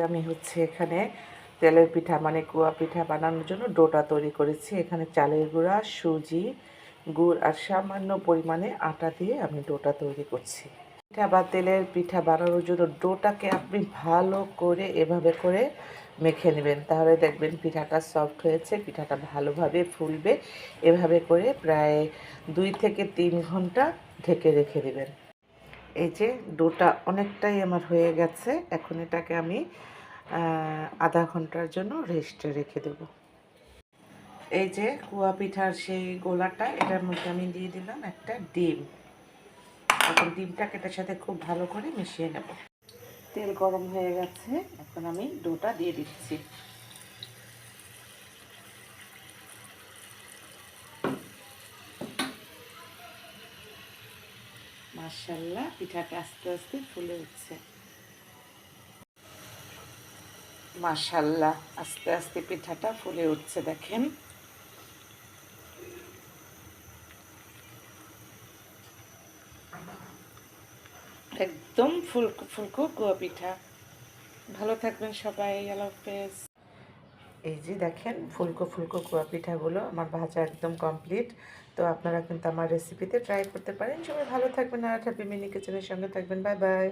আমি হচ্ছে এখানে তেলের পিঠা মানে কুয়া পিঠা বানানোর জন্য ডোটা তৈরি করেছি। এখানে চালের গুঁড়া, সুজি, গুড় আর সামান্য পরিমাণে আটা দিয়ে আমি ডোটা তৈরি করছি। পিঠা বা তেলের পিঠা বানানোর জন্য ডোটাকে আপনি ভালো করে এভাবে করে মেখে নেবেন, তাহলে দেখবেন পিঠাটা সফট হয়েছে, পিঠাটা ভালোভাবে ফুলবে। এভাবে করে প্রায় 2 থেকে 3 ঘন্টা ঢেকে রেখে দেবেন। এই যে ডোটা অনেকটাই আমার হয়ে গেছে, এখন এটাকে আমি আধা ঘন্টার জন্য রেস্টে রেখে দেব। এই যে কুয়া পিঠার সেই গোলাটা, এটার মধ্যে আমি দিয়ে দিলাম একটা ডিম। এখন ডিমটাকে এটার সাথে খুব ভালো করে মিশিয়ে নেব। তেল গরম হয়ে গেছে, এখন আমি ডোটা দিয়ে দিচ্ছি। মাশাআল্লাহ, পিঠাটা আস্তে আস্তে ফুলে উঠছে। মাশাআল্লাহ, আস্তে আস্তে পিঠাটা ফুলে উঠছে, দেখেন। একদম ফুলকো ফুলকো কুয়া পিঠা। ভালো থাকবেন সবাই, আল্লাহ হাফেজ। এই যে দেখেন ফুলকো ফুলকো কুয়া পিঠাগুলো আমার ভাজা একদম কমপ্লিট। তো আপনারা কিন্তু আমার রেসিপিতে ট্রাই করতে পারেন। সবাই ভালো থাকবেন আর হ্যাপি মিনি কিচেনের সঙ্গে থাকবেন। Bye bye.